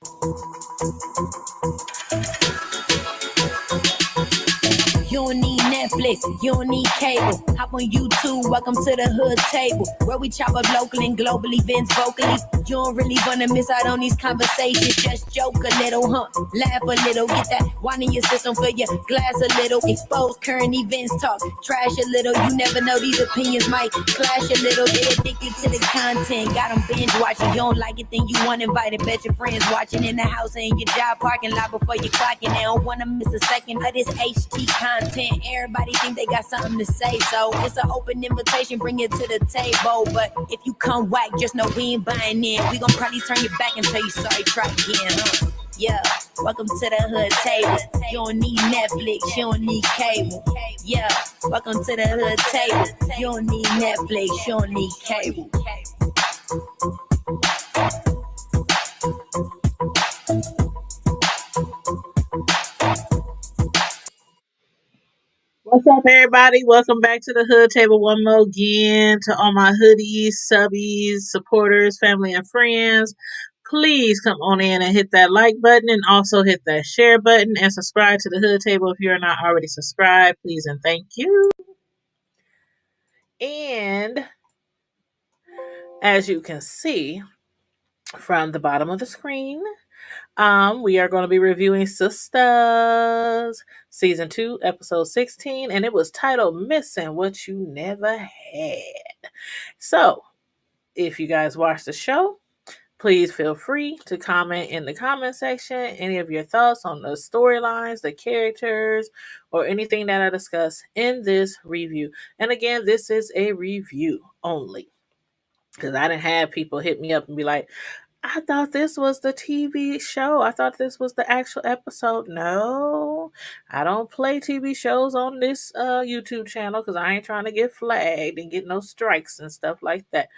You don't need Netflix, you don't need cable. Hop on YouTube, welcome to the hood table, where we chop up local and global events vocally. You don't really wanna miss out on these conversations. Just joke a little, laugh a little, get that wine in your system, fill your glass a little. Expose current events, talk trash a little. You never know, these opinions might clash a little. Get addicted to the content, got them binge watching. You don't like it, then you want invited. Bet your friends watching in the house and in your job parking lot before you clocking. They don't wanna miss a second of this HT content. Everybody think they got something to say, so it's an open invitation, bring it to the table. But if you come whack, just know we ain't buying in. We gon' probably turn your back and tell you sorry, try again, Yeah, welcome to the hood table. You don't need Netflix, you don't need cable. Yeah, welcome to the hood table. You don't need Netflix, you don't need cable. What's up, everybody? Welcome back to the Hood Table one more again. To all my hoodies, subbies, supporters, family, and friends. Please come on in and hit that like button and also hit that share button and subscribe to the Hood Table if you're not already subscribed. Please and thank you. And as you can see from the bottom of the screen, we are going to be reviewing Sistas season 2, episode 16, and it was titled Missing What You Never Had. So, if you guys watched the show, please feel free to comment in the comment section any of your thoughts on the storylines, the characters, or anything that I discuss in this review. And again, this is a review only, because I didn't have people hit me up and be like, I thought this was the TV show. I thought this was the actual episode. No, I don't play TV shows on this YouTube channel because I ain't trying to get flagged and get no strikes and stuff like that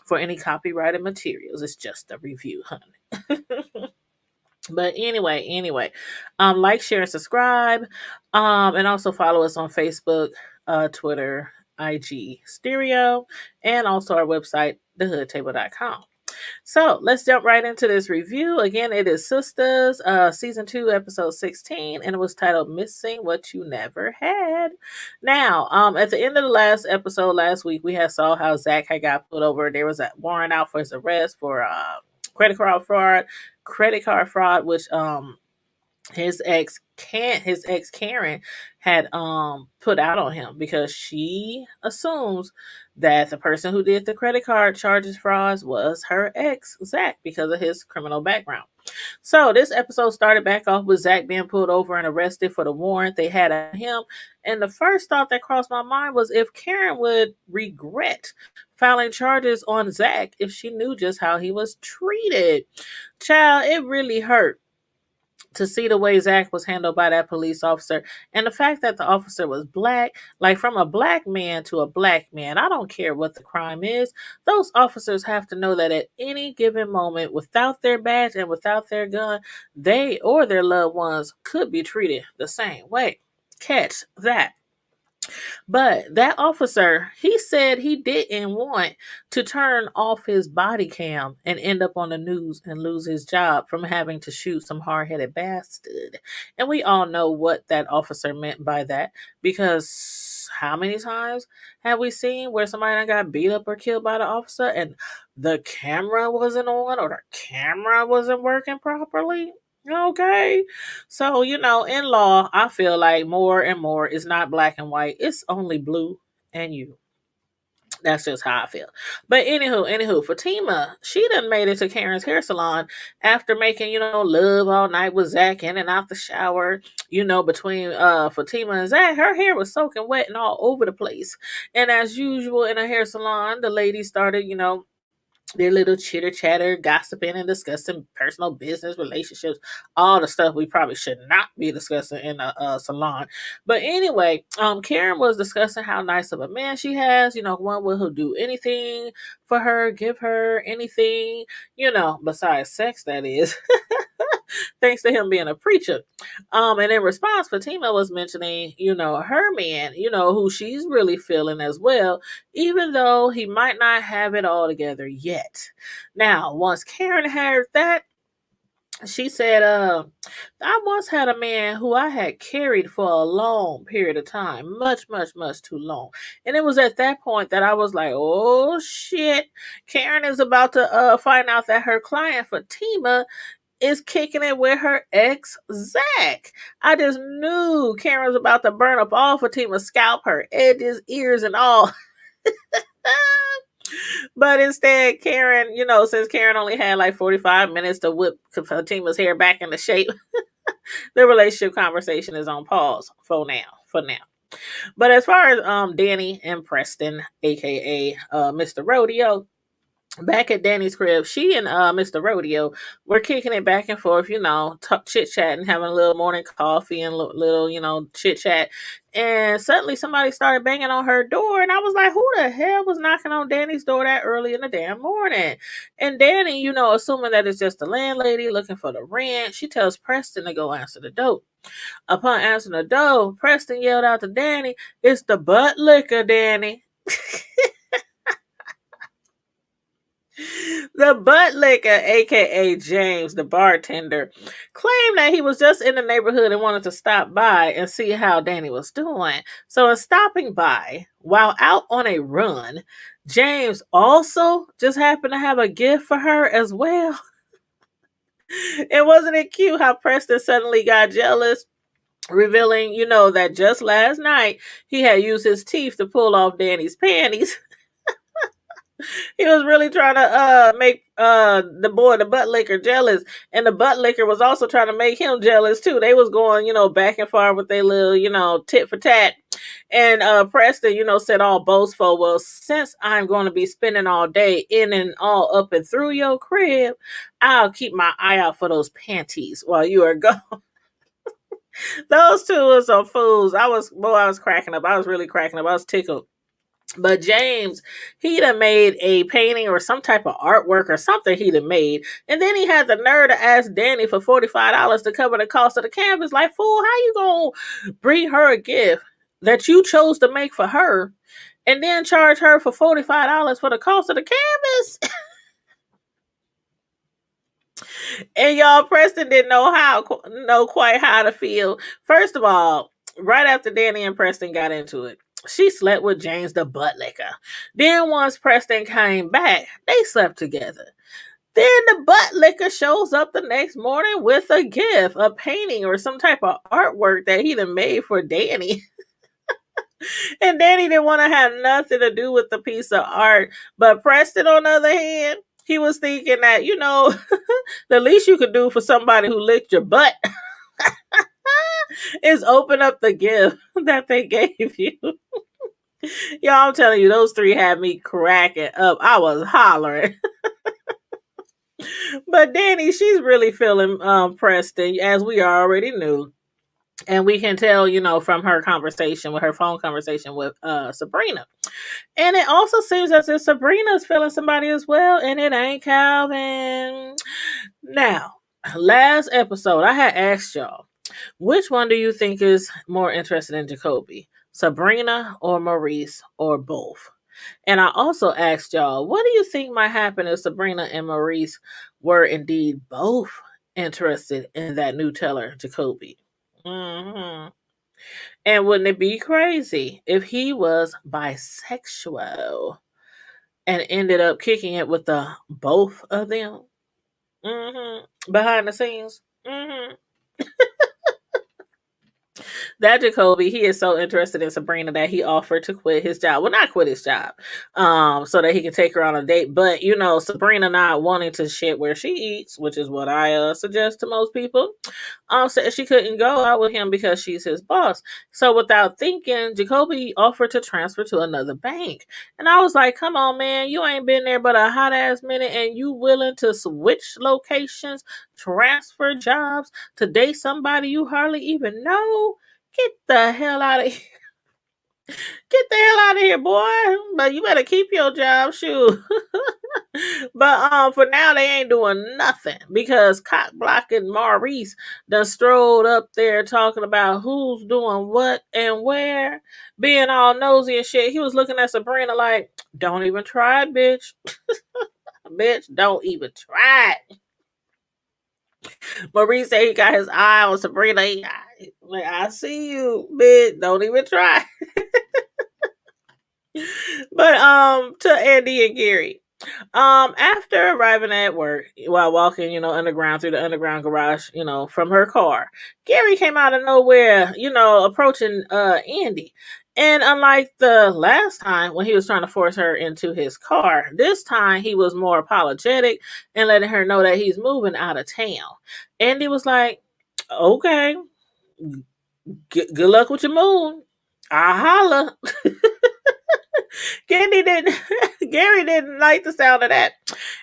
for any copyrighted materials. It's just a review, honey. But anyway, like, share, and subscribe, and also follow us on Facebook, Twitter, IG, Stereo, and also our website, thehoodtable.com. So let's jump right into this review. Again, it is Sistas, season 2, episode 16, and it was titled Missing What You Never Had. Now, at the end of the last episode last week, we had saw how Zach had got pulled over. There was a warrant out for his arrest for credit card fraud, which his ex Karen had put out on him because she assumes that the person who did the credit card charges frauds was her ex Zach because of his criminal background. So this episode started back off with Zach being pulled over and arrested for the warrant they had on him. And the first thought that crossed my mind was if Karen would regret filing charges on Zach if she knew just how he was treated. Child, it really hurt to see the way Zach was handled by that police officer, and the fact that the officer was black, like from a black man to a black man. I don't care what the crime is. Those officers have to know that at any given moment, without their badge and without their gun, they or their loved ones could be treated the same way. Catch that. But that officer, he said he didn't want to turn off his body cam and end up on the news and lose his job from having to shoot some hard-headed bastard. And we all know what that officer meant by that, because how many times have we seen where somebody done got beat up or killed by the officer and the camera wasn't on or the camera wasn't working properly? Okay. So, in law, I feel like more and more is not black and white. It's only blue and you. That's just how I feel. But anywho, Fatima, she done made it to Karen's hair salon after making, love all night with Zach in and out the shower. Between Fatima and Zach, her hair was soaking wet and all over the place. And as usual in a hair salon, the ladies started, their little chitter chatter, gossiping and discussing personal business, relationships, all the stuff we probably should not be discussing in a salon. But anyway, Karen was discussing how nice of a man she has, one who'll do anything for her, give her anything, besides sex, that is. Thanks to him being a preacher. And in response, Fatima was mentioning, her man, who she's really feeling as well, even though he might not have it all together yet. Now, once Karen heard that, She said, I once had a man who I had carried for a long period of time, much, much, much too long. And it was at that point that I was like, oh shit, Karen is about to find out that her client Fatima is kicking it with her ex Zach. I just knew Karen was about to burn up all Fatima's scalp, her edges, ears, and all. But instead, Karen, since Karen only had like 45 minutes to whip Fatima's hair back into shape, the relationship conversation is on pause for now. For now. But as far as Danny and Preston, aka Mr. Rodeo, back at Danny's crib, she and Mr. Rodeo were kicking it back and forth, chit chatting, having a little morning coffee and little, chit chat. And suddenly somebody started banging on her door, and I was like, who the hell was knocking on Danny's door that early in the damn morning? And Danny, assuming that it's just the landlady looking for the rent, she tells Preston to go answer the door. Upon answering the door, Preston yelled out to Danny, "It's the butt liquor, Danny." The butt liquor, aka James, the bartender, claimed that he was just in the neighborhood and wanted to stop by and see how Danny was doing. So, in stopping by, while out on a run, James also just happened to have a gift for her as well. And wasn't it cute how Preston suddenly got jealous? Revealing, that just last night he had used his teeth to pull off Danny's panties. He was really trying to make the boy, the butt licker, jealous, and the butt licker was also trying to make him jealous too. They was going, back and forth with their little, tit for tat. And Preston, said all boastful, "Well, since I'm going to be spending all day in and all up and through your crib, I'll keep my eye out for those panties while you are gone." Those two were some fools. I was cracking up. I was really cracking up. I was tickled. But James, he'd have made a painting or some type of artwork or something he'd have made. And then he had the nerve to ask Danny for $45 to cover the cost of the canvas. Like, fool, how you gonna bring her a gift that you chose to make for her and then charge her for $45 for the cost of the canvas? And y'all, Preston didn't know quite how to feel. First of all, right after Danny and Preston got into it, she slept with James the butt licker. Then once Preston came back, they slept together. Then the butt licker shows up the next morning with a gift, a painting or some type of artwork that he'd have made for Danny. And Danny didn't want to have nothing to do with the piece of art. But Preston, on the other hand, he was thinking that, the least you could do for somebody who licked your butt is open up the gift that they gave you. Y'all, I'm telling you, those three had me cracking up. I was hollering. But Danny, she's really feeling Preston, as we already knew. And we can tell, from her phone conversation with Sabrina. And it also seems as if Sabrina's feeling somebody as well, and it ain't Calvin. Now, last episode, I had asked y'all, which one do you think is more interested in Jacoby? Sabrina or Maurice or both? And I also asked y'all, what do you think might happen if Sabrina and Maurice were indeed both interested in that new teller, Jacoby? Mm-hmm. And wouldn't it be crazy if he was bisexual and ended up kicking it with the both of them? Mm-hmm. Behind the scenes. Mm-hmm. That Jacoby, he is so interested in Sabrina that he offered to quit his job. Well, not quit his job, so that he can take her on a date. But Sabrina not wanting to shit where she eats, which is what I suggest to most people. Said she couldn't go out with him because she's his boss. So without thinking, Jacoby offered to transfer to another bank, and I was like, "Come on, man, you ain't been there but a hot ass minute, and you willing to switch locations, transfer jobs to date somebody you hardly even know? Get the hell out of here. Get the hell out of here, boy. But you better keep your job, shoot." But for now they ain't doing nothing because cock blocking Maurice done strolled up there talking about who's doing what and where, being all nosy and shit. He was looking at Sabrina like, "Don't even try it, bitch." Bitch, don't even try it. Maurice said he got his eye on Sabrina. Like, I see you, bitch. Don't even try. But to Andy and Gary. After arriving at work while walking, underground through the underground garage, from her car, Gary came out of nowhere, approaching Andy. And unlike the last time when he was trying to force her into his car, this time he was more apologetic and letting her know that he's moving out of town. Andy was like, "Okay, good luck with your move. I'll holla." Gary didn't like the sound of that.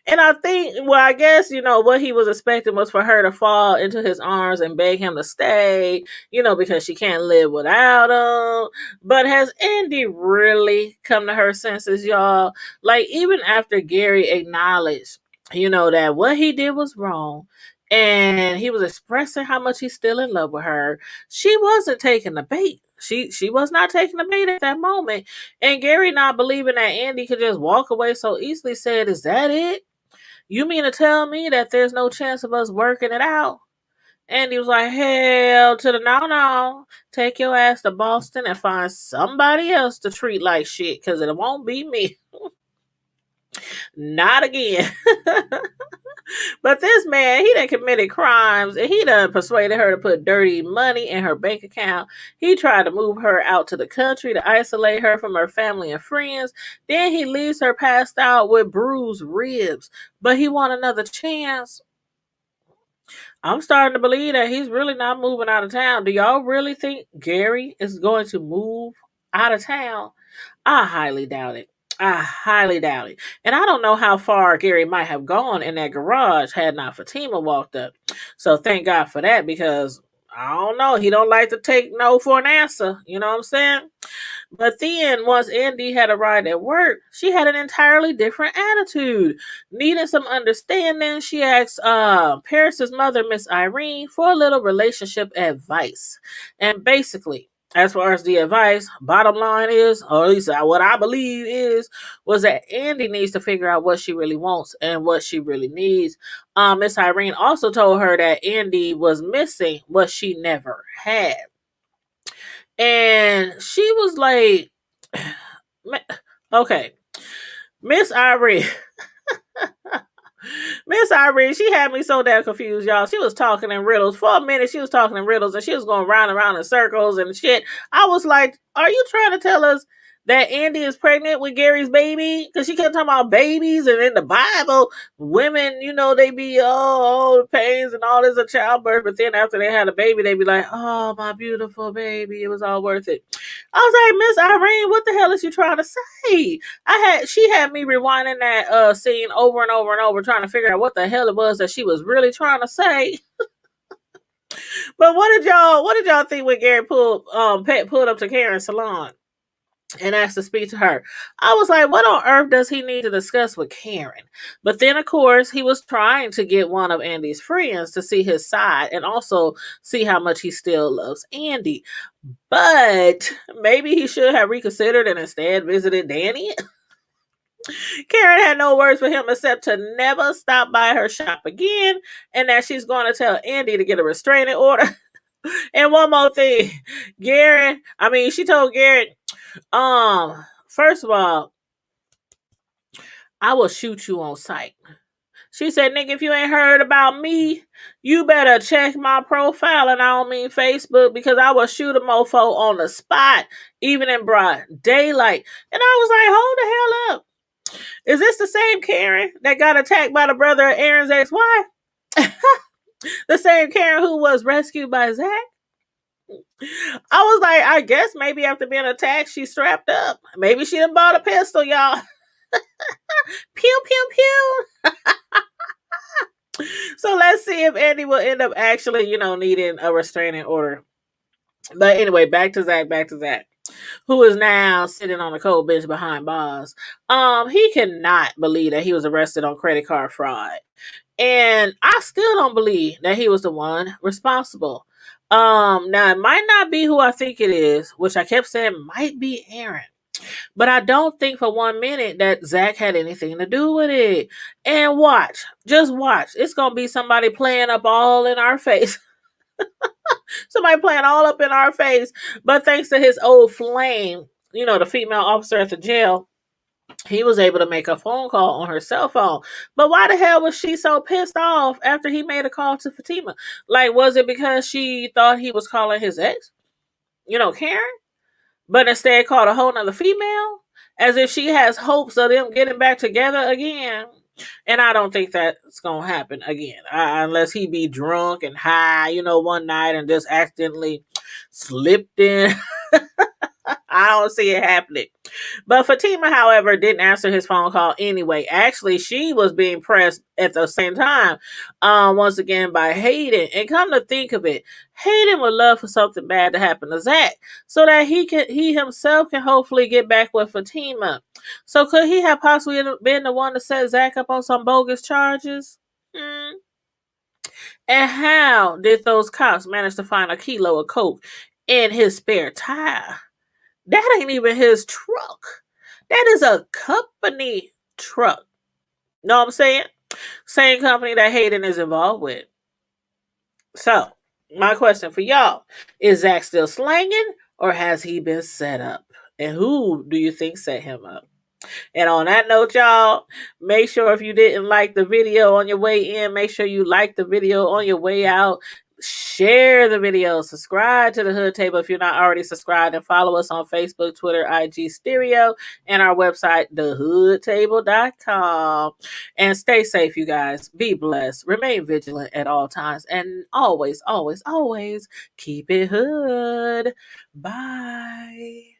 And I think, well, I guess, what he was expecting was for her to fall into his arms and beg him to stay, because she can't live without him. But has Andy really come to her senses, y'all? Like, even after Gary acknowledged, that what he did was wrong, and he was expressing how much he's still in love with her, she wasn't taking the bait. She was not taking the bait at that moment. And Gary, not believing that Andy could just walk away so easily, said, "Is that it? You mean to tell me that there's no chance of us working it out?" Andy was like, "Hell to the no. Take your ass to Boston and find somebody else to treat like shit, because it won't be me." Not again. But this man, he done committed crimes, and he done persuaded her to put dirty money in her bank account. He tried to move her out to the country to isolate her from her family and friends. Then he leaves her passed out with bruised ribs. But he want another chance. I'm starting to believe that he's really not moving out of town. Do y'all really think Gary is going to move out of town? I highly doubt it. I highly doubt it. And I don't know how far Gary might have gone in that garage had not Fatima walked up. So thank God for that, because I don't know. He don't like to take no for an answer. You know what I'm saying? But then, once Andy had arrived at work, she had an entirely different attitude. Needing some understanding, she asked Paris's mother, Miss Irene, for a little relationship advice. And basically, as far as the advice, bottom line is, or at least what I believe is, was that Andy needs to figure out what she really wants and what she really needs. Miss Irene also told her that Andy was missing what she never had. And she was like, okay, Miss Irene. Miss Irene, she had me so damn confused, y'all. She was talking in riddles. For a minute, she was talking in riddles, and she was going round and round in circles and shit. I was like, are you trying to tell us that Andy is pregnant with Gary's baby? Because she kept talking about babies, and in the Bible, women, they be, the pains and all this of childbirth, but then after they had a baby, they be like, "Oh, my beautiful baby, it was all worth it." I was like, Miss Irene, what the hell is you trying to say? She had me rewinding that scene over and over and over, trying to figure out what the hell it was that she was really trying to say. But what did y'all think when Gary pulled up to Karen's salon and asked to speak to her? I was like, what on earth does he need to discuss with Karen? But then, of course, he was trying to get one of Andy's friends to see his side and also see how much he still loves Andy. But maybe he should have reconsidered and instead visited Danny. Karen had no words for him except to never stop by her shop again, and that she's going to tell Andy to get a restraining order. And one more thing, she told Garrett, first of all, I will shoot you on sight. She said, "Nigga, if you ain't heard about me, you better check my profile, and I don't mean Facebook, because I will shoot a mofo on the spot, even in broad daylight." And I was like, hold the hell up. Is this the same Karen that got attacked by the brother of Aaron's ex-wife? The same Karen who was rescued by Zach? I was like, I guess maybe after being attacked, she strapped up. Maybe she done bought a pistol, y'all. Pew, pew, pew. So let's see if Andy will end up actually, needing a restraining order. But anyway, back to Zach, who is now sitting on a cold bench behind bars. He cannot believe that he was arrested on credit card fraud. And I still don't believe that he was the one responsible. Now it might not be who I think it is, which I kept saying might be Aaron. But I don't think for 1 minute that Zach had anything to do with it. And watch, just watch. It's gonna be somebody playing up all in our face. Somebody playing all up in our face. But thanks to his old flame, the female officer at the jail, he was able to make a phone call on her cell phone. But why the hell was she so pissed off after he made a call to Fatima? Like, was it because she thought he was calling his ex? Karen? But instead called a whole nother female? As if she has hopes of them getting back together again. And I don't think that's going to happen again. Unless he be drunk and high, one night and just accidentally slipped in. I don't see it happening. But Fatima, however, didn't answer his phone call anyway. Actually, she was being pressed at the same time, once again by Hayden. And come to think of it, Hayden would love for something bad to happen to Zach so that he himself can hopefully get back with Fatima. So could he have possibly been the one to set Zach up on some bogus charges? And how did those cops manage to find a kilo of coke in his spare tire? That ain't even his truck. That is a company truck. Know what I'm saying? Same company that Hayden is involved with. So, my question for y'all, is Zach still slanging or has he been set up? And who do you think set him up? And on that note, y'all, make sure if you didn't like the video on your way in, make sure you like the video on your way out. Share the video, subscribe to the Hood Table if you're not already subscribed, and follow us on Facebook, Twitter, IG, Stereo, and our website, thehoodtable.com. And stay safe, you guys. Be blessed. Remain vigilant at all times. And always, always, always keep it hood. Bye.